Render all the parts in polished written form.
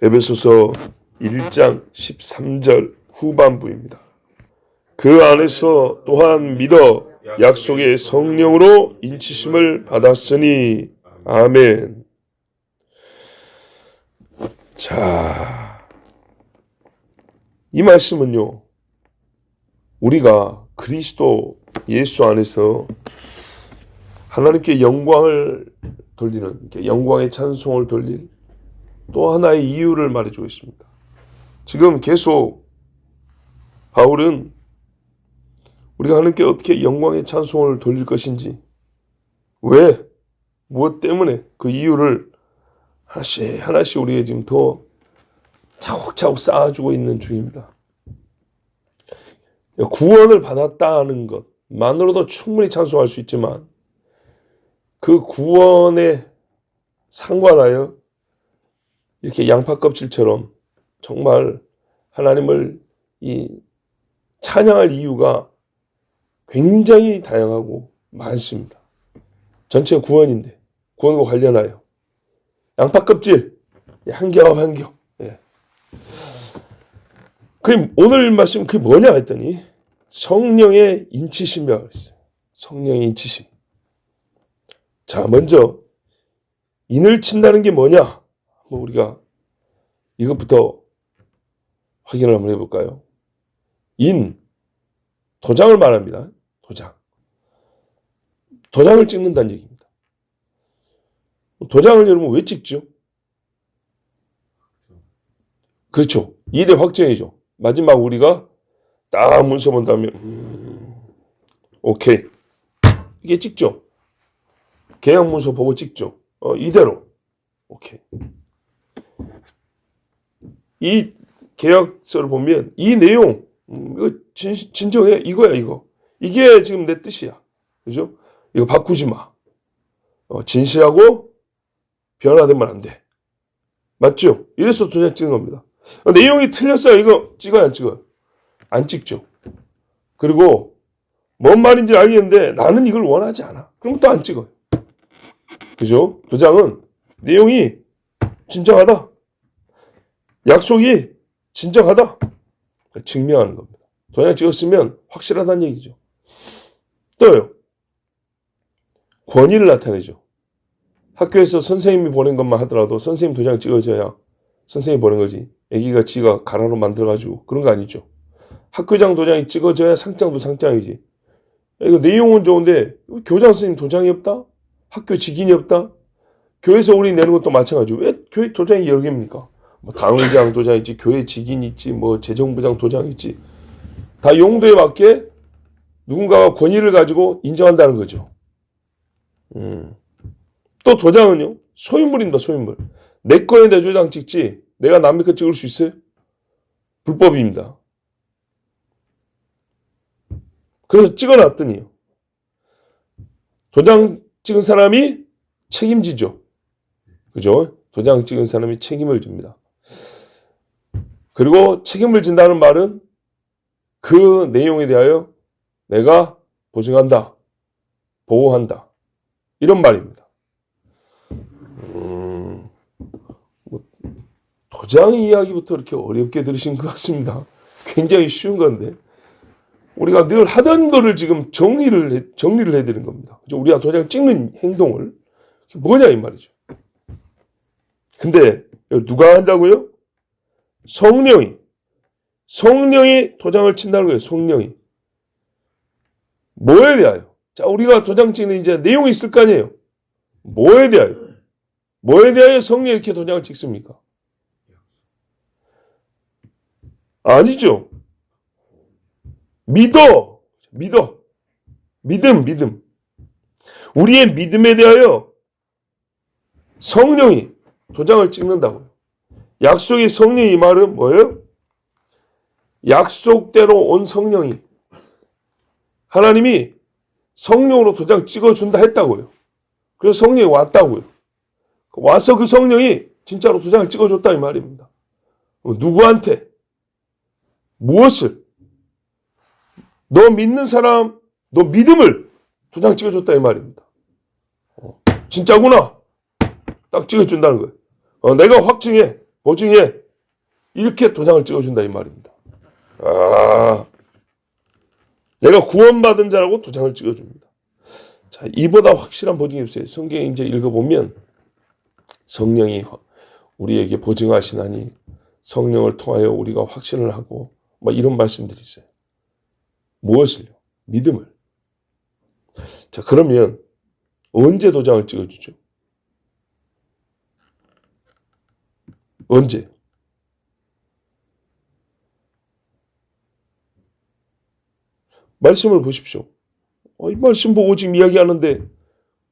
에베소서 1장 13절 후반부입니다. 그 안에서 또한 믿어 약속의 성령으로 인치심을 받았으니 아멘. 자, 이 말씀은요, 우리가 그리스도 예수 안에서 하나님께 영광을 돌리는, 영광의 찬송을 돌릴 또 하나의 이유를 말해주고 있습니다. 지금 계속 바울은 우리가 하나님께 어떻게 영광의 찬송을 돌릴 것인지, 왜, 무엇 때문에 그 이유를 하나씩 우리에게 지금 더 차곡차곡 쌓아주고 있는 중입니다. 구원을 받았다는 것만으로도 충분히 찬송할 수 있지만 그 구원에 상관하여 이렇게 양파 껍질처럼 정말 하나님을 찬양할 이유가 굉장히 다양하고 많습니다. 전체 구원인데, 구원과 관련하여 양파 껍질 한 겹 한 겹. 그럼 오늘 말씀 그게 뭐냐 했더니 성령의 인치심이라고 했어요. 성령의 인치심. 자, 먼저 인을 친다는 게 뭐냐? 우리가 이것부터 확인을 한번 해볼까요? 도장을 말합니다. 도장을 찍는다는 얘기입니다. 도장을 여러분 왜 찍죠? 그렇죠. 일의 확정이죠. 마지막 우리가 딱 문서 본 다음에 오케이, 이게 찍죠. 계약 문서 보고 찍죠. 이대로 오케이. 이 계약서를 보면 이 내용 이거 진정해, 이거야. 이게 지금 내 뜻이야. 그죠? 이거 바꾸지 마. 진실하고 변화되면 안 돼. 맞죠? 이래서 도장 찍는 겁니다. 내용이 틀렸어요. 이거 찍어요, 안 찍어요? 안 찍죠. 그리고 뭔 말인지 알겠는데 나는 이걸 원하지 않아. 그럼 또 안 찍어요. 그죠? 도장은 내용이 진정하다, 약속이 진정하다, 증명하는 겁니다. 도장 찍었으면 확실하다는 얘기죠. 또요, 권위를 나타내죠. 학교에서 선생님이 보낸 것만 하더라도 선생님 도장 찍어줘야 선생님이 보낸 거지. 애기가 지가 가라로 만들어가지고 그런 거 아니죠. 학교장 도장이 찍어져야 상장도 상장이지. 이거 내용은 좋은데 교장 선생님 도장이 없다? 학교 직인이 없다? 교회에서 우리 내는 것도 마찬가지고 왜 교회 도장이 여러 개입니까? 당회장 도장 있지, 교회 직인 있지, 재정부장 도장 있지. 다 용도에 맞게 누군가가 권위를 가지고 인정한다는 거죠. 또 도장은요, 소유물입니다. 소유물. 내 거에 내 도장 찍지 내가 남의 거 찍을 수 있어요? 불법입니다. 그래서 찍어놨더니요, 도장 찍은 사람이 책임지죠. 그죠? 도장 찍은 사람이 책임을 집니다. 그리고 책임을 진다는 말은 그 내용에 대하여 내가 보증한다, 보호한다, 이런 말입니다. 도장 이야기부터 이렇게 어렵게 들으신 것 같습니다. 굉장히 쉬운 건데 우리가 늘 하던 거를 지금 정리를 해드리는 겁니다. 우리가 도장 찍는 행동을 뭐냐 이 말이죠. 근데 누가 한다고요? 성령이 도장을 친다는 거예요. 성령이. 뭐에 대하여? 자, 우리가 도장 찍는 이제 내용이 있을 거 아니에요. 뭐에 대하여 성령이 이렇게 도장을 찍습니까? 아니죠. 믿음. 우리의 믿음에 대하여 성령이 도장을 찍는다고요. 약속의 성령이, 이 말은 뭐예요? 약속대로 온 성령이, 하나님이 성령으로 도장 찍어준다 했다고요. 그래서 성령이 왔다고요. 와서 그 성령이 진짜로 도장을 찍어줬다 이 말입니다. 누구한테? 무엇을? 너 믿는 사람, 너 믿음을 도장 찍어줬다 이 말입니다. 진짜구나. 딱 찍어준다는 거예요. 내가 확증해. 보증해. 이렇게 도장을 찍어준다 이 말입니다. 내가 구원받은 자라고 도장을 찍어줍니다. 자, 이보다 확실한 보증이 없어요. 성경에 이제 읽어보면 성령이 우리에게 보증하시나니 성령을 통하여 우리가 확신을 하고 막 이런 말씀들이 있어요. 무엇을요? 믿음을. 자, 그러면 언제 도장을 찍어주죠? 언제? 말씀을 보십시오. 이 말씀 보고 지금 이야기하는데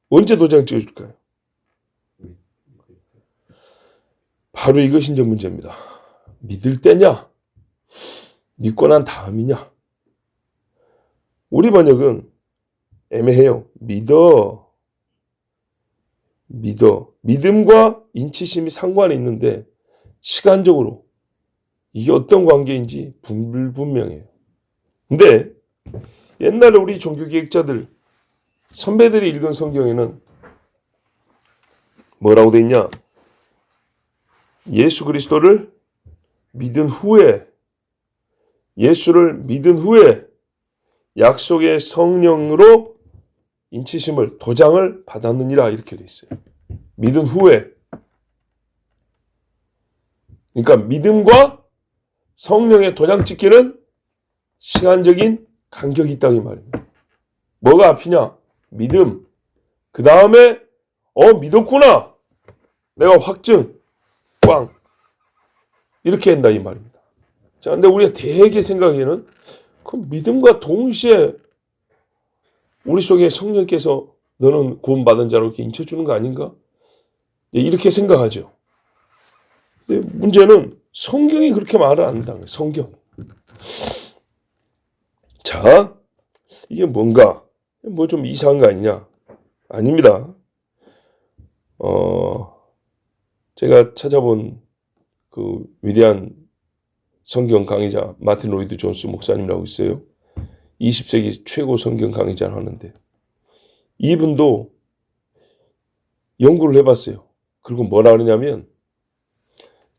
언제 도장 찍어줄까요? 바로 이것이 이제 문제입니다. 믿을 때냐? 믿고 난 다음이냐? 우리 번역은 애매해요. 믿어. 믿음과 인치심이 상관이 있는데 시간적으로 이게 어떤 관계인지 불분명해요. 근데 옛날에 우리 종교개혁자들 선배들이 읽은 성경에는 뭐라고 돼 있냐? 예수 그리스도를 믿은 후에 예수를 믿은 후에 약속의 성령으로 인치심을 도장을 받았느니라 이렇게 돼 있어요. 믿은 후에. 그러니까 믿음과 성령의 도장 찍기는 시간적인 간격이 있다 이 말입니다. 뭐가 앞이냐? 믿음. 그 다음에 믿었구나. 내가 확증. 꽝. 이렇게 한다 이 말입니다. 자, 근데 우리가 대개 생각에는 그 믿음과 동시에 우리 속에 성령께서 너는 구원받은 자로 이렇게 인쳐주는 거 아닌가? 이렇게 생각하죠. 근데 문제는 성경이 그렇게 말을 안 한다는 거예요. 성경. 자, 이게 뭔가? 뭐 좀 이상한 거 아니냐? 아닙니다. 제가 찾아본 그 위대한 성경 강의자 마틴 로이드 존스 목사님이라고 있어요. 20세기 최고 성경 강의자를 하는데 이분도 연구를 해봤어요. 그리고 뭐라 그러냐면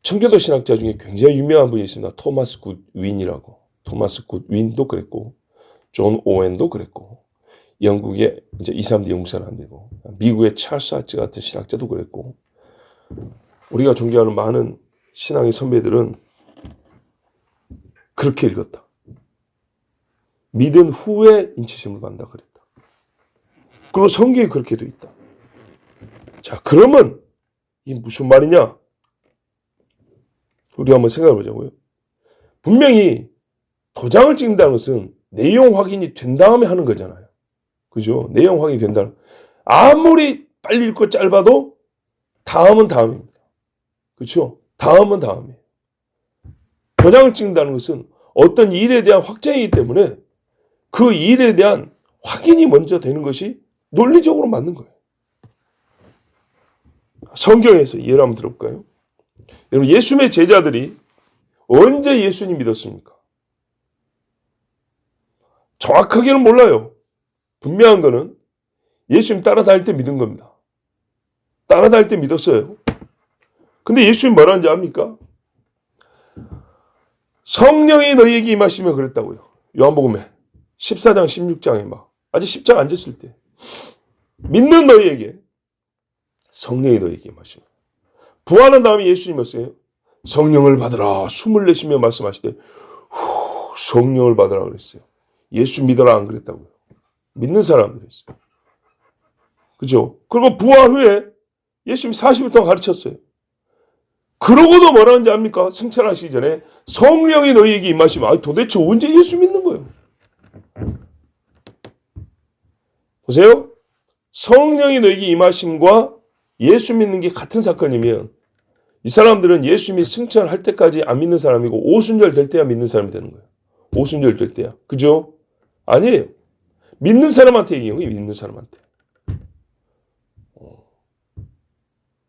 청교도 신학자 중에 굉장히 유명한 분이 있습니다. 토마스 굿 윈이라고. 토마스 굿 윈도 그랬고 존 오웬도 그랬고 영국의 이제 2, 3대 영국 사람들이고 미국의 찰스 하츠 같은 신학자도 그랬고 우리가 존경하는 많은 신앙의 선배들은 그렇게 읽었다. 믿은 후에 인치심을 받는다 그랬다. 그리고 성경에 그렇게 돼 있다. 자, 그러면 이게 무슨 말이냐? 우리 한번 생각해 보자고요. 분명히 도장을 찍는다는 것은 내용 확인이 된 다음에 하는 거잖아요. 그죠? 내용 확인이 된다는. 아무리 빨리 읽고 짧아도 다음은 다음입니다. 그렇죠? 다음은 다음이에요. 도장을 찍는다는 것은 어떤 일에 대한 확정이기 때문에 그 일에 대한 확인이 먼저 되는 것이 논리적으로 맞는 거예요. 성경에서 예를 한번 들어볼까요? 여러분, 예수님의 제자들이 언제 예수님 믿었습니까? 정확하게는 몰라요. 분명한 거는 예수님 따라다닐 때 믿은 겁니다. 따라다닐 때 믿었어요. 근데 예수님 뭐라는지 압니까? 성령이 너희에게 임하시면 그랬다고요. 요한복음에 14장 16장에 막 아직 십자가 앉았을 때 믿는 너희에게 성령이 너희에게 임하시면 부활한 다음에 예수님 했어요. 성령을 받으라 숨을 내쉬며 말씀하시되 성령을 받으라 그랬어요. 예수 믿어라 안 그랬다고요. 믿는 사람들이 있어요. 그죠? 그리고 부활 후에 예수님 40일 동안 가르쳤어요. 그러고도 뭐라는지 압니까? 승천하시기 전에 성령이 너희에게 임하시면 도대체 언제 예수 믿는 거예요? 보세요. 성령이 너희에게 임하심과 예수 믿는 게 같은 사건이면 이 사람들은 예수님이 승천할 때까지 안 믿는 사람이고 오순절 될 때야 믿는 사람이 되는 거예요. 오순절 될 때야. 그죠? 아니에요. 믿는 사람한테 얘기한 거예요. 믿는 사람한테.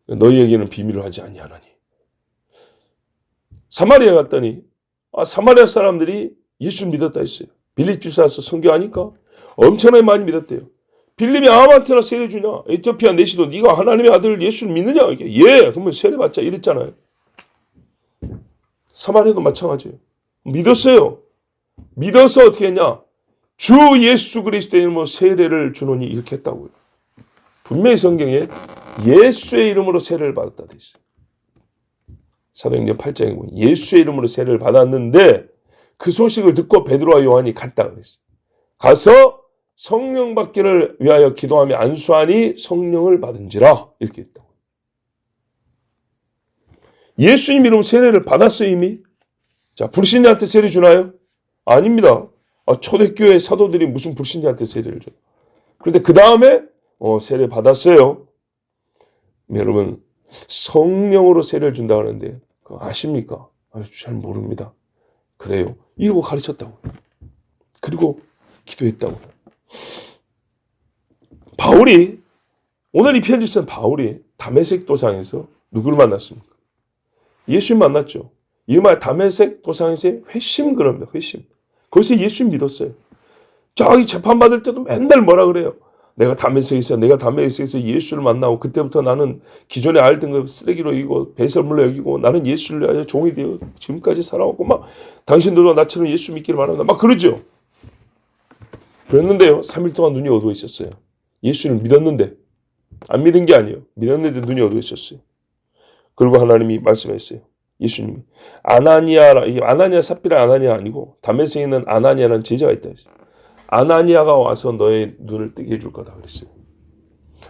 너희에게는 비밀을 하지 아니하나니. 사마리아 갔더니 사마리아 사람들이 예수 믿었다 했어요. 빌립 집사에서 선교하니까 엄청나게 많이 믿었대요. 빌립이 아무한테나 세례 주냐? 에티오피아 내시도 네가 하나님의 아들 예수를 믿느냐? 이게 예. 그러면 세례 받자 이랬잖아요. 사마리아도 마찬가지예요. 믿었어요. 믿어서 어떻게 했냐? 주 예수 그리스도의 이름으로 세례를 주노니 이렇게 했다고요. 분명히 성경에 예수의 이름으로 세례를 받았다 돼 있어요. 사도행전 8장에 보면 예수의 이름으로 세례를 받았는데 그 소식을 듣고 베드로와 요한이 갔다 그랬어요. 가서 성령 받기를 위하여 기도하며 안수하니 성령을 받은지라 이렇게 했다고. 예수님 이름 세례를 받았어요 이미? 자, 불신자한테 세례 주나요? 아닙니다. 초대교회 사도들이 무슨 불신자한테 세례를 줘요. 그런데 그 다음에 세례 받았어요. 여러분 성령으로 세례를 준다고 하는데 아십니까? 잘 모릅니다. 그래요. 이러고 가르쳤다고요. 그리고 기도했다고요. 바울이 오늘 이 편지 쓴 바울이 다메섹 도상에서 누구를 만났습니까? 예수님 만났죠. 이 말 다메섹 도상에서의 회심 그럽니다. 회심. 거기서 예수님 믿었어요. 저기 재판받을 때도 맨날 뭐라 그래요. 내가 다메섹에서 예수를 만나고 그때부터 나는 기존에 알던 거 쓰레기로 여기고 배설물로 여기고 나는 예수를 위하여 종이 되어 지금까지 살아왔고 막 당신들도 나처럼 예수 믿기를 바란다. 막 그러죠. 그랬는데요. 3일 동안 눈이 어두워 있었어요. 예수를 믿었는데 안 믿은 게 아니에요. 믿었는데 눈이 어두워 있었어요. 그리고 하나님이 말씀했어요. 예수님이 이게 아나니아 삽비라 아나니아 아니고 다메섹에 있는 아나니아라는 제자가 있다 했어요. 아나니아가 와서 너의 눈을 뜨게 해줄 거다 그랬어요.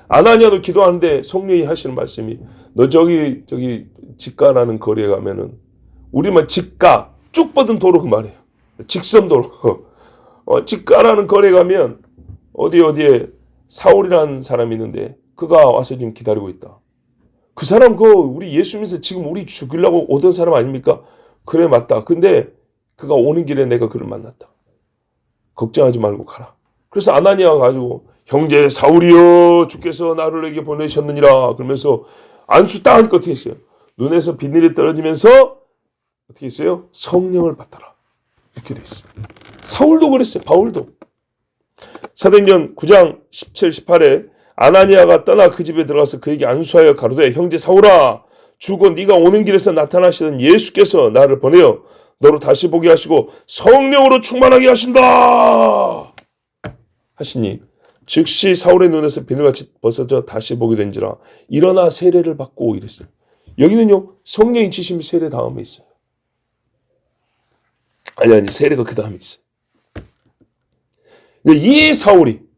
아나니아도 기도하는데 성령이 하시는 말씀이 너 저기 직가라는 거리에 가면은 우리만 직가 쭉 뻗은 도로 그 말이에요. 직선도로 직가라는 거리에 가면 어디에 사울이라는 사람이 있는데 그가 와서 지금 기다리고 있다. 그 사람 우리 예수 믿어서 지금 우리 죽이려고 오던 사람 아닙니까? 그래 맞다. 근데 그가 오는 길에 내가 그를 만났다. 걱정하지 말고 가라. 그래서 아나니아가 가지고 형제 사울이여 주께서 나를 내게 보내셨느니라 그러면서 안수 딱 하니까 어떻게 했어요? 눈에서 비늘이 떨어지면서 어떻게 했어요? 성령을 받더라. 이렇게 돼 있어요. 사울도 그랬어요. 바울도. 사도행전 9장 17, 18에 아나니아가 떠나 그 집에 들어가서 그에게 안수하여 가로되 형제 사울아 주고 네가 오는 길에서 나타나시던 예수께서 나를 보내어 너로 다시 보게 하시고 성령으로 충만하게 하신다 하시니 즉시 사울의 눈에서 비늘같이 벗어져 다시 보게 된지라 일어나 세례를 받고 이랬어요. 여기는요 성령이 지심이 세례 다음에 있어요. 아니 세례가 그 다음에 있어요. 이 사울이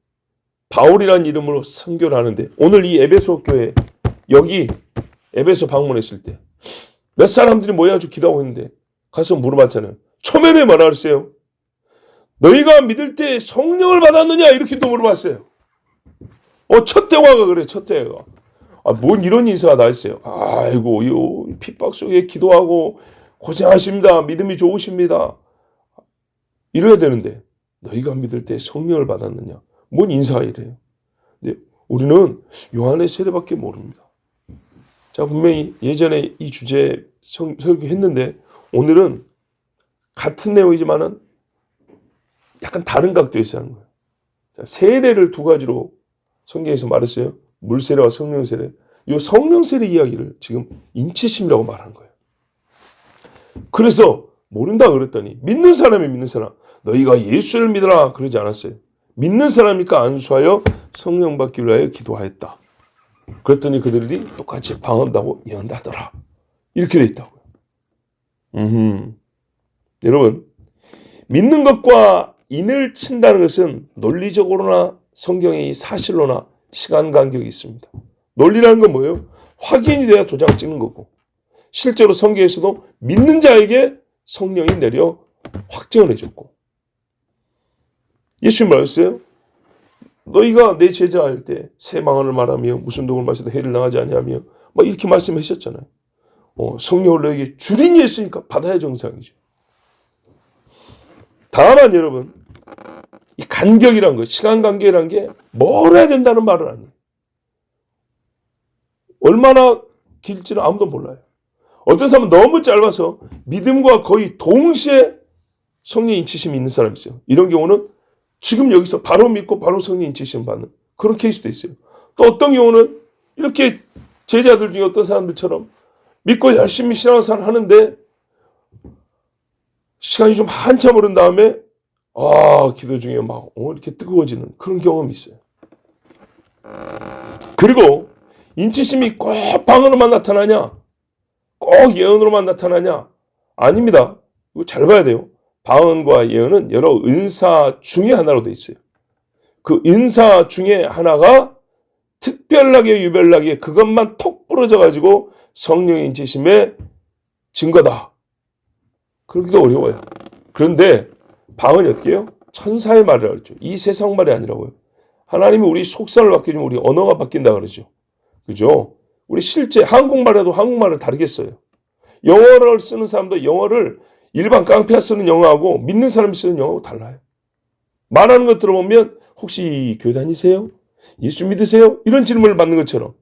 바울이라는 이름으로 선교를 하는데 오늘 이 에베소 교회 여기 에베소 방문했을 때 몇 사람들이 모여가지고 기도하고 있는데 가서 물어봤잖아요. 초면에 뭐라 그랬어요? 너희가 믿을 때 성령을 받았느냐 이렇게 또 물어봤어요. 첫 대화가 그래. 첫 대화가. 뭔 이런 인사가 다 있어요. 아이고 이 핍박 속에 기도하고 고생하십니다. 믿음이 좋으십니다. 이래야 되는데 너희가 믿을 때 성령을 받았느냐. 뭔 인사가 이래요. 근데 우리는 요한의 세례밖에 모릅니다. 자, 분명히 예전에 이 주제에 설교했는데 오늘은 같은 내용이지만은 약간 다른 각도에서 하는 거예요. 자, 세례를 두 가지로 성경에서 말했어요. 물세례와 성령세례. 이 성령세례 이야기를 지금 인치심이라고 말하는 거예요. 그래서 모른다 그랬더니 믿는 사람이 믿는 사람. 너희가 예수를 믿어라 그러지 않았어요. 믿는 사람이니까 안수하여 성령 받기 위하여 기도하였다. 그랬더니 그들이 똑같이 방언다고 예언하더라. 이렇게 돼 있다고요. 여러분 믿는 것과 인을 친다는 것은 논리적으로나 성경의 사실로나 시간 간격이 있습니다. 논리라는 건 뭐예요? 확인이 돼야 도장 찍는 거고 실제로 성경에서도 믿는 자에게 성령이 내려 확정을 해줬고 예수님 말했어요. 너희가 내 제자 할 때 새 망언을 말하며 무슨 독을 마셔도 해를 당하지 아니하며 막 이렇게 말씀하셨잖아요. 성령을 너에게 주린 예수니까 받아야 정상이죠. 다만 여러분 이 간격이란 거 시간 간격이란 게 멀어야 된다는 말은 아니에요. 얼마나 길지는 아무도 몰라요. 어떤 사람은 너무 짧아서 믿음과 거의 동시에 성령 인치심이 있는 사람이 있어요. 이런 경우는 지금 여기서 바로 믿고 바로 성령 인치심 받는 그런 케이스도 있어요. 또 어떤 경우는 이렇게 제자들 중에 어떤 사람들처럼 믿고 열심히 신앙생활 하는데 시간이 좀 한참 흐른 다음에 기도 중에 막 이렇게 뜨거워지는 그런 경험이 있어요. 그리고 인치심이 꼭 방언으로만 나타나냐? 꼭 예언으로만 나타나냐? 아닙니다. 이거 잘 봐야 돼요. 방언과 예언은 여러 은사 중에 하나로 되어 있어요. 그 은사 중에 하나가 특별하게 유별나게 그것만 톡 부러져 가지고 성령의 인치심의 증거다. 그러기도 어려워요. 그런데 방언이 어떻게 해요? 천사의 말이라고 그랬죠. 이 세상 말이 아니라고요. 하나님이 우리 속성을 바뀌면 우리 언어가 바뀐다 그러죠. 그죠? 우리 실제 한국말에도 한국말을 다르게 써요. 영어를 쓰는 사람도 영어를 일반 깡패가 쓰는 영어하고 믿는 사람이 쓰는 영어하고 달라요. 말하는 것 들어보면 혹시 교회 다니세요? 예수 믿으세요? 이런 질문을 받는 것처럼.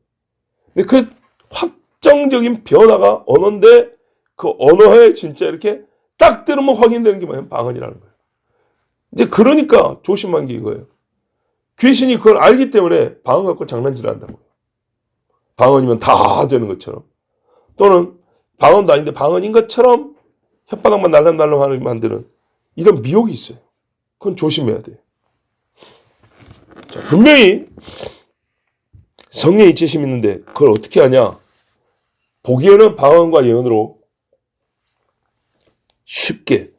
근데 그 확정적인 변화가 언어인데 그 언어에 진짜 이렇게 딱 들으면 확인되는 게 뭐냐면 방언이라는 거예요. 이제 그러니까 조심한 게 이거예요. 귀신이 그걸 알기 때문에 방언 갖고 장난질 한다고요. 방언이면 다 되는 것처럼. 또는 방언도 아닌데 방언인 것처럼 혓바닥만 날름날름 만드는 이런 미혹이 있어요. 그건 조심해야 돼요. 자, 분명히 성령의 인치심이 있는데 그걸 어떻게 하냐? 보기에는 방언과 예언으로 쉽게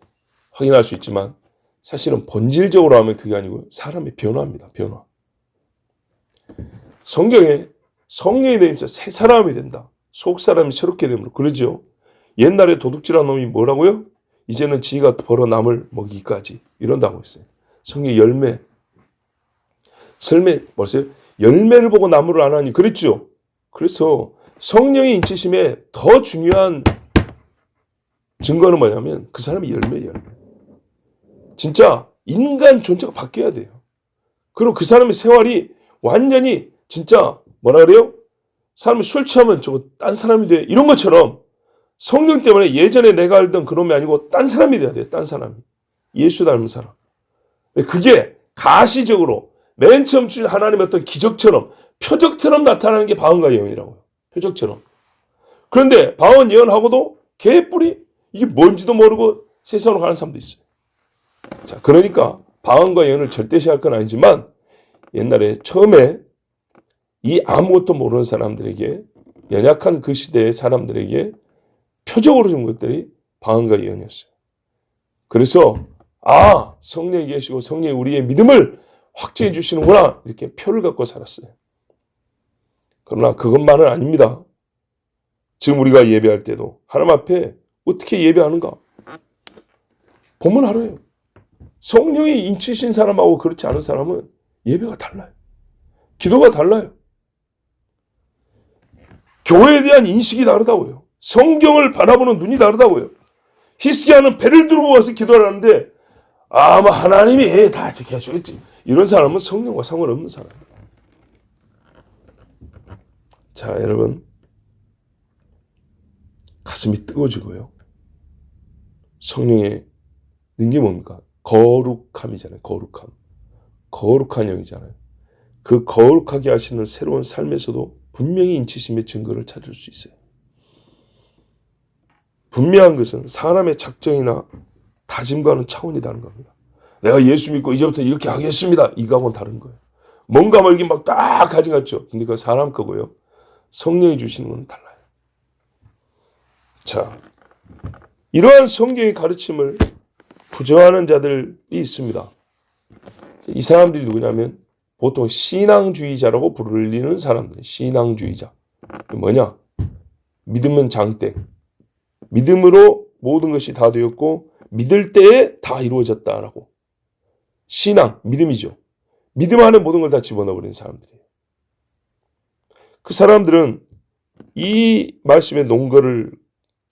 확인할 수 있지만 사실은 본질적으로 하면 그게 아니고 사람이 변화입니다. 변화. 성경에 성령이 되면서 새 사람이 된다. 속 사람이 새롭게 되므로 그러죠. 옛날에 도둑질한 놈이 뭐라고요? 이제는 지가 벌어 남을 먹이기까지 이런다고 했어요. 성경 열매. 벌써요? 열매를 보고 나무를 안 하니 그랬죠. 그래서 성령의 인치심에 더 중요한 증거는 뭐냐면 그 사람이 열매. 진짜 인간 존재가 바뀌어야 돼요. 그리고 그 사람의 생활이 완전히 진짜 뭐라 그래요? 사람이 술 취하면 저거 딴 사람이 돼. 이런 것처럼 성령 때문에 예전에 내가 알던 그놈이 아니고 딴 사람이 돼야 돼요. 딴 사람이. 예수 닮은 사람. 그게 가시적으로 맨 처음 주신 하나님의 어떤 기적처럼 표적처럼 나타나는 게 방언과 예언이라고요. 표적처럼. 그런데 방언 예언하고도 개뿔이 이게 뭔지도 모르고 세상으로 가는 사람도 있어요. 자, 그러니까 방언과 예언을 절대시할 건 아니지만 옛날에 처음에 이 아무것도 모르는 사람들에게 연약한 그 시대의 사람들에게 표적으로 준 것들이 방언과 예언이었어요. 그래서 성령이 계시고 성령이 우리의 믿음을 확증해 주시는구나 이렇게 표를 갖고 살았어요. 그러나 그것만은 아닙니다. 지금 우리가 예배할 때도 하나님 앞에 어떻게 예배하는가? 보면 알아요. 성령이 인치신 사람하고 그렇지 않은 사람은 예배가 달라요. 기도가 달라요. 교회에 대한 인식이 다르다고요. 성경을 바라보는 눈이 다르다고요. 히스기야는 배를 들고 와서 기도를 하는데 하나님이 다 지켜주겠지. 이런 사람은 성령과 상관없는 사람이에요. 자, 여러분 가슴이 뜨거워지고요. 성령의 능력이 뭡니까? 거룩함이잖아요. 거룩한 영이잖아요. 그 거룩하게 하시는 새로운 삶에서도 분명히 인치심의 증거를 찾을 수 있어요. 분명한 것은 사람의 작정이나 다짐과는 차원이 다른 겁니다. 내가 예수 믿고 이제부터 이렇게 하겠습니다. 이거하고는 다른 거예요. 뭔가 멀긴 막 딱 가져갔죠. 근데 그거 사람 거고요. 성령이 주시는 건 달라요. 자, 이러한 성경의 가르침을 부정하는 자들이 있습니다. 이 사람들이 누구냐면 보통 신앙주의자라고 부르는 사람들. 신앙주의자. 뭐냐? 믿으면 장땡. 믿음으로 모든 것이 다 되었고 믿을 때에 다 이루어졌다라고. 신앙, 믿음이죠. 믿음 안에 모든 걸 다 집어넣어버리는 사람들이에요. 그 사람들은 이 말씀에 논거를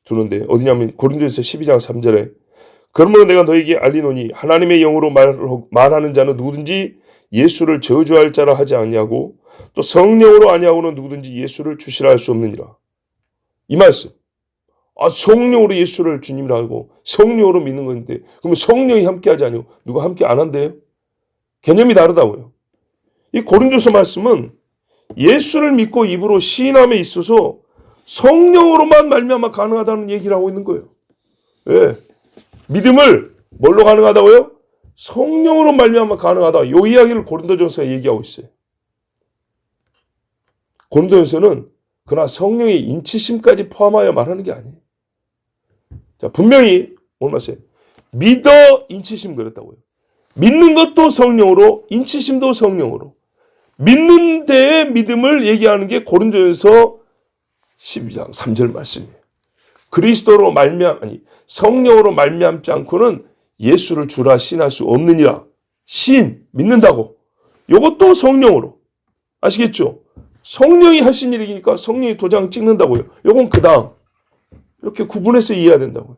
두는데 어디냐면 고린도전서 12장 3절에 그러므로 내가 너에게 알리노니 하나님의 영으로 말하는 자는 누구든지 예수를 저주할 자라 하지 아니하고 또 성령으로 아니하고는 누구든지 예수를 주시라 할 수 없느니라. 이 말씀. 성령으로 예수를 주님이라 하고 성령으로 믿는 건데 그러면 성령이 함께하지 아니고 누가 함께 안 한대요? 개념이 다르다고요. 이 고린도서 말씀은 예수를 믿고 입으로 시인함에 있어서 성령으로만 말미암아 가능하다는 얘기를 하고 있는 거예요. 왜? 믿음을 뭘로 가능하다고요? 성령으로 말미암아 가능하다. 이 이야기를 고린도전서에 얘기하고 있어요. 고린도전서는 그러나 성령의 인치심까지 포함하여 말하는 게 아니에요. 자, 분명히 오늘 말씀 믿어 인치심 그랬다고요. 믿는 것도 성령으로, 인치심도 성령으로. 믿는 데의 믿음을 얘기하는 게 고린도전서 12장 3절 말씀이에요. 그리스도로 성령으로 말미암지 않고는 예수를 주라 신할 수 없느니라. 믿는다고. 이것도 성령으로. 아시겠죠? 성령이 하신 일이니까 성령이 도장 찍는다고요. 이건 그 다음. 이렇게 구분해서 이해해야 된다고요.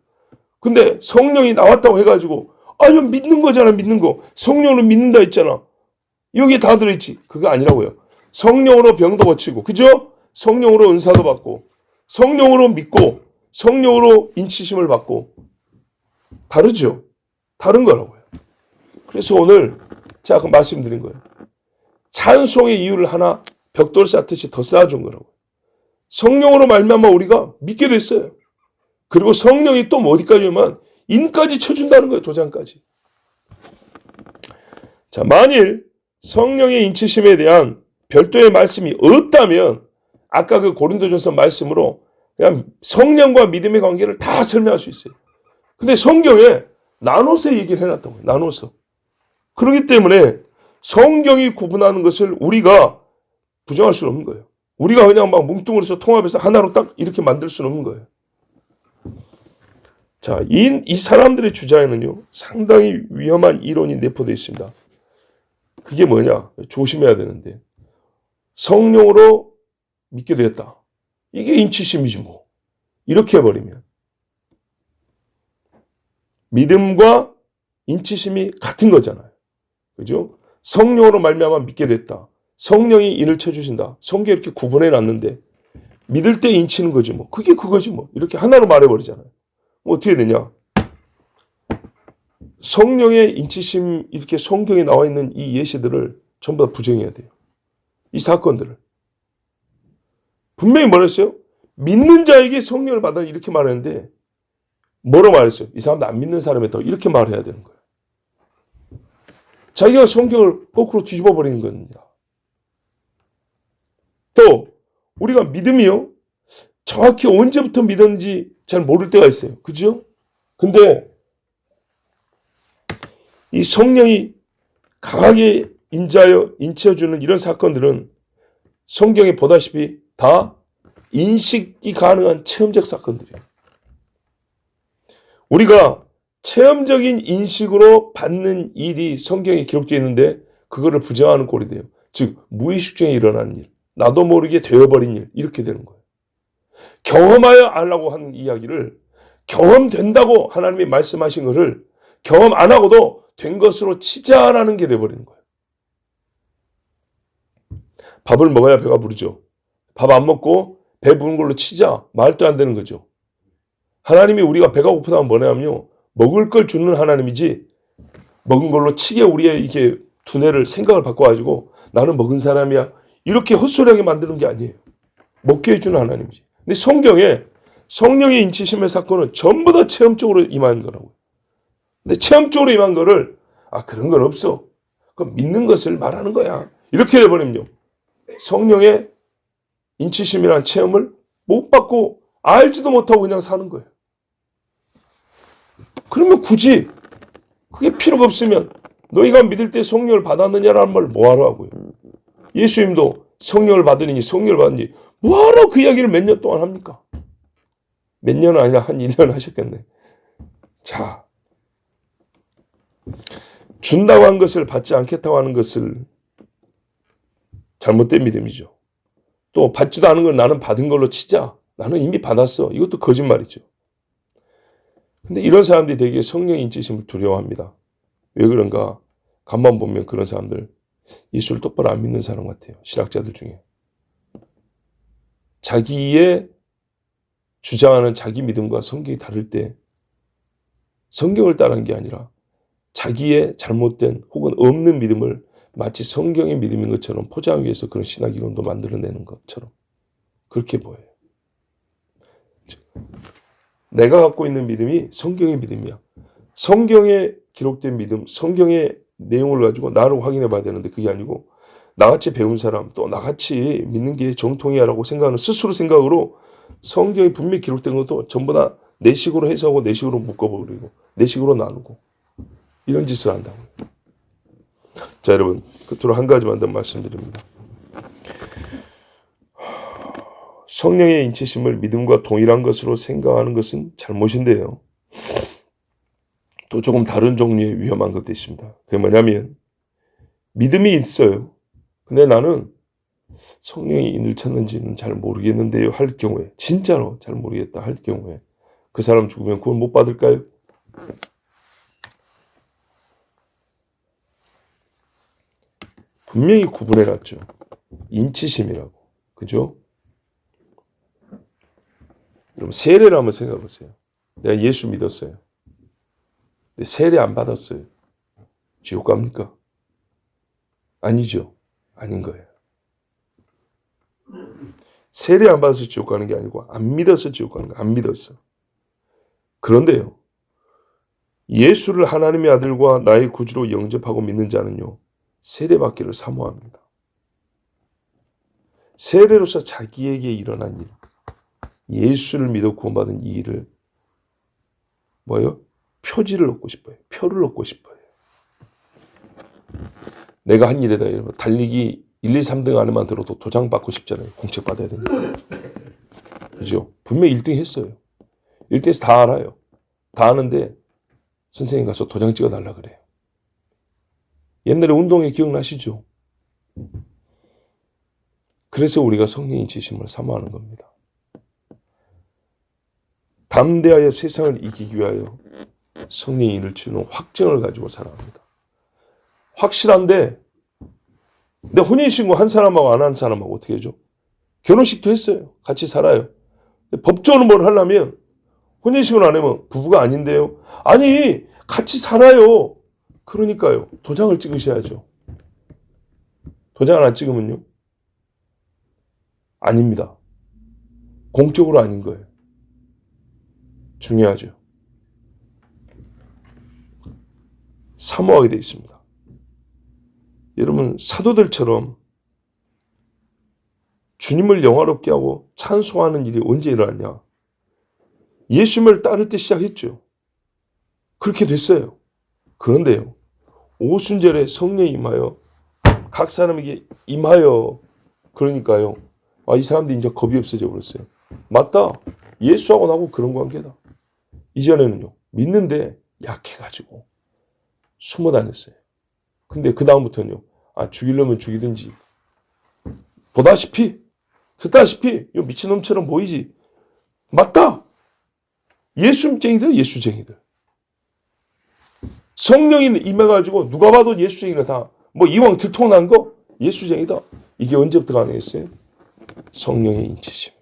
근데 성령이 나왔다고 해가지고 이거 믿는 거잖아, 믿는 거. 성령으로 믿는다 했잖아. 여기에 다 들어있지. 그거 아니라고요. 성령으로 병도 고치고, 그죠? 성령으로 은사도 받고, 성령으로 믿고, 성령으로 인치심을 받고. 다르죠? 다른 거라고요. 그래서 오늘 제가 아까 말씀드린 거예요. 찬송의 이유를 하나 벽돌 쌓듯이 더 쌓아준 거라고요. 성령으로 말미암아 우리가 믿게 됐어요. 그리고 성령이 또 어디까지 오면 인까지 쳐준다는 거예요. 도장까지. 자, 만일 성령의 인치심에 대한 별도의 말씀이 없다면 아까 그 고린도전서 말씀으로 그냥 성령과 믿음의 관계를 다 설명할 수 있어요. 근데 성경에 나눠서 얘기를 해놨던 거예요. 나눠서. 그렇기 때문에 성경이 구분하는 것을 우리가 부정할 수는 없는 거예요. 우리가 그냥 막 뭉뚱그려서 통합해서 하나로 딱 이렇게 만들 수는 없는 거예요. 자, 이 사람들의 주장에는요, 상당히 위험한 이론이 내포되어 있습니다. 그게 뭐냐? 조심해야 되는데. 성령으로 믿게 되었다. 이게 인치심이지 뭐. 이렇게 해버리면. 믿음과 인치심이 같은 거잖아요. 그죠? 성령으로 말미암아 믿게 됐다. 성령이 인을 쳐주신다. 성경에 이렇게 구분해 놨는데 믿을 때 인치는 거지 뭐. 그게 그거지 뭐. 이렇게 하나로 말해버리잖아요. 뭐 어떻게 되냐? 성령의 인치심 이렇게 성경에 나와 있는 이 예시들을 전부 다 부정해야 돼요. 이 사건들을. 분명히 뭐랬어요? 믿는 자에게 성령을 받아 이렇게 말했는데 뭐라고 말했어요? 이 사람도 안 믿는 사람에 더 이렇게 말해야 되는 거예요. 자기가 성경을 거꾸로 뒤집어 버리는 겁니다. 또 우리가 믿음이요. 정확히 언제부터 믿었는지 잘 모를 때가 있어요. 그죠? 근데 이 성령이 강하게 임자여 인치어주는 이런 사건들은 성경에 보다시피 다 인식이 가능한 체험적 사건들이에요. 우리가 체험적인 인식으로 받는 일이 성경에 기록되어 있는데 그거를 부정하는 꼴이 돼요. 즉 무의식 중에 일어나는 일, 나도 모르게 되어버린 일, 이렇게 되는 거예요. 경험하여 알라고 하는 이야기를 경험된다고 하나님이 말씀하신 것을 경험 안 하고도 된 것으로 치자라는 게 돼버리는 거예요. 밥을 먹어야 배가 부르죠. 밥 안 먹고 배 부른 걸로 치자. 말도 안 되는 거죠. 하나님이 우리가 배가 고프다면 뭐냐면요. 먹을 걸 주는 하나님이지 먹은 걸로 치게 우리의 이게 두뇌를 생각을 바꿔가지고 나는 먹은 사람이야. 이렇게 헛소리하게 만드는 게 아니에요. 먹게 해주는 하나님이지. 근데 성경에 성령의 인치심의 사건은 전부 다 체험적으로 임하는 거라고요. 근데 체험적으로 임한 거를 그런 건 없어. 그럼 믿는 것을 말하는 거야. 이렇게 돼버리면요. 성령의 인치심이라는 체험을 못 받고 알지도 못하고 그냥 사는 거예요. 그러면 굳이 그게 필요가 없으면 너희가 믿을 때 성령을 받았느냐라는 말 뭐하러 하고요. 예수님도 성령을 받으니 성령을 받으니 뭐하러 그 이야기를 몇 년 동안 합니까? 몇 년은 아니라 한 1년 하셨겠네. 자, 준다고 한 것을 받지 않겠다고 하는 것을 잘못된 믿음이죠. 또 받지도 않은 걸 나는 받은 걸로 치자. 나는 이미 받았어. 이것도 거짓말이죠. 근데 이런 사람들이 되게 성령의 인치심을 두려워합니다. 왜 그런가? 간만 보면 그런 사람들 예수를 똑바로 안 믿는 사람 같아요. 신학자들 중에. 자기의 주장하는 자기 믿음과 성경이 다를 때 성경을 따르는 게 아니라 자기의 잘못된 혹은 없는 믿음을 마치 성경의 믿음인 것처럼 포장하기 위해서 그런 신학 이론도 만들어내는 것처럼 그렇게 보여요. 내가 갖고 있는 믿음이 성경의 믿음이야. 성경에 기록된 믿음, 성경의 내용을 가지고 나를 확인해 봐야 되는데 그게 아니고 나같이 배운 사람 또 나같이 믿는 게 정통이야라고 생각하는 스스로 생각으로 성경에 분명히 기록된 것도 전부 다 내 식으로 해석하고 내 식으로 묶어버리고 내 식으로 나누고 이런 짓을 한다고요. 자, 여러분 끝으로 한 가지만 더 말씀드립니다. 성령의 인치심을 믿음과 동일한 것으로 생각하는 것은 잘못인데요. 또 조금 다른 종류의 위험한 것도 있습니다. 그게 뭐냐면 믿음이 있어요. 근데 나는 성령이 인을 쳤는지는 잘 모르겠는데요 할 경우에, 진짜로 잘 모르겠다 할 경우에 그 사람 죽으면 구원 못 받을까요? 분명히 구분해놨죠. 인치심이라고. 그죠? 여러분 세례를 한번 생각해 보세요. 내가 예수 믿었어요. 근데 세례 안 받았어요. 지옥 갑니까? 아니죠. 아닌 거예요. 세례 안 받아서 지옥 가는 게 아니고 안 믿어서 지옥 가는 거예요. 안 믿었어. 그런데요. 예수를 하나님의 아들과 나의 구주로 영접하고 믿는 자는요. 세례받기를 사모합니다. 세례로서 자기에게 일어난 일, 예수를 믿어 구원받은 이 일을 뭐예요? 표지를 얻고 싶어요. 표를 얻고 싶어요. 내가 한 일에다 여러분 달리기 1, 2, 3등 안에만 들어도 도장 받고 싶잖아요. 공책 받아야 되니까. 그죠? 분명히 1등 했어요. 1등에서 다 알아요. 다 아는데 선생님 가서 도장 찍어달라 그래요. 옛날에 운동회 기억나시죠? 그래서 우리가 성령의 지심을 사모하는 겁니다. 담대하여 세상을 이기기 위하여 성령의 인을 치는 확정을 가지고 살아갑니다. 확실한데 내 혼인신고 한 사람하고 안 한 사람하고 어떻게 해줘? 결혼식도 했어요. 같이 살아요. 법적으로 뭘 하려면 혼인신고를 안 하면 부부가 아닌데요. 아니 같이 살아요. 그러니까요. 도장을 찍으셔야죠. 도장을 안 찍으면요. 아닙니다. 공적으로 아닌 거예요. 중요하죠. 사모하게 되어 있습니다. 여러분 사도들처럼 주님을 영화롭게 하고 찬송하는 일이 언제 일어났냐? 예수님을 따를 때 시작했죠. 그렇게 됐어요. 그런데요. 오순절에 성령이 임하여 각 사람에게 임하여 그러니까요. 이 사람들이 이제 겁이 없어져 버렸어요. 맞다. 예수하고 나하고 그런 관계다. 이전에는요. 믿는데 약해가지고 숨어 다녔어요. 근데 그 다음부터는요. 죽이려면 죽이든지 보다시피 듣다시피 이 미친놈처럼 보이지. 맞다. 예수쟁이들 예수쟁이들. 성령이 임해가지고 누가 봐도 예수쟁이가 다 뭐 이왕 들통난 거 예수쟁이다. 이게 언제부터 가능했어요? 성령의 인치심.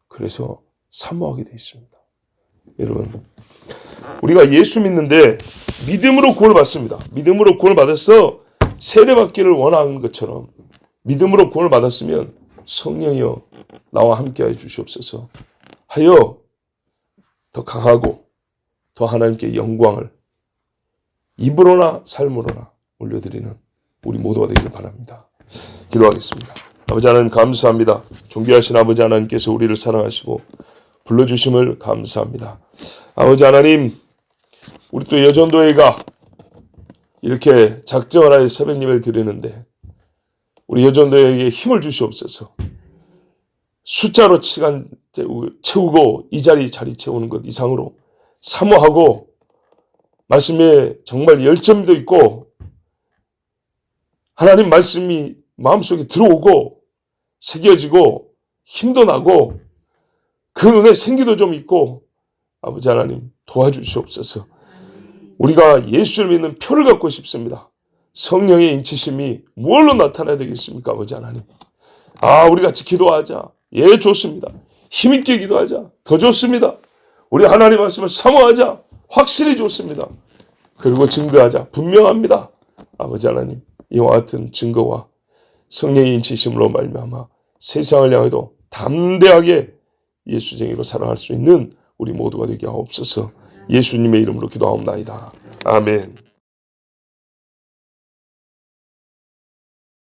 그래서 사모하게 되어 있습니다. 여러분 우리가 예수 믿는데 믿음으로 구원을 받습니다. 믿음으로 구원을 받아서 세례받기를 원하는 것처럼 믿음으로 구원을 받았으면 성령이여 나와 함께하여 주시옵소서 하여 더 강하고 더 하나님께 영광을 입으로나 삶으로나 올려드리는 우리 모두가 되기를 바랍니다. 기도하겠습니다. 아버지 하나님 감사합니다. 존귀하신 아버지 하나님께서 우리를 사랑하시고 불러주심을 감사합니다. 아버지 하나님 우리 또 여전도회가 이렇게 작정을 하여 새벽 예배를 드리는데 우리 여전도회에게 힘을 주시옵소서. 숫자로 시간 채우고 이 자리 채우는 것 이상으로 사모하고 말씀에 정말 열정도 있고 하나님 말씀이 마음속에 들어오고 새겨지고 힘도 나고 그 은혜 생기도 좀 있고 아버지 하나님 도와주시옵소서. 우리가 예수를 믿는 표를 갖고 싶습니다. 성령의 인치심이 무엇로 나타나야 되겠습니까? 아버지 하나님. 우리 같이 기도하자. 예, 좋습니다. 힘있게 기도하자. 더 좋습니다. 우리 하나님 말씀을 사모하자. 확실히 좋습니다. 그리고 증거하자. 분명합니다. 아버지 하나님 이와 같은 증거와 성령의 인치심으로 말미암아 세상을 향해도 담대하게 예수쟁이로 살아갈 수 있는 우리 모두가 되게 하옵소서. 예수님의 이름으로 기도하옵나이다. 아멘.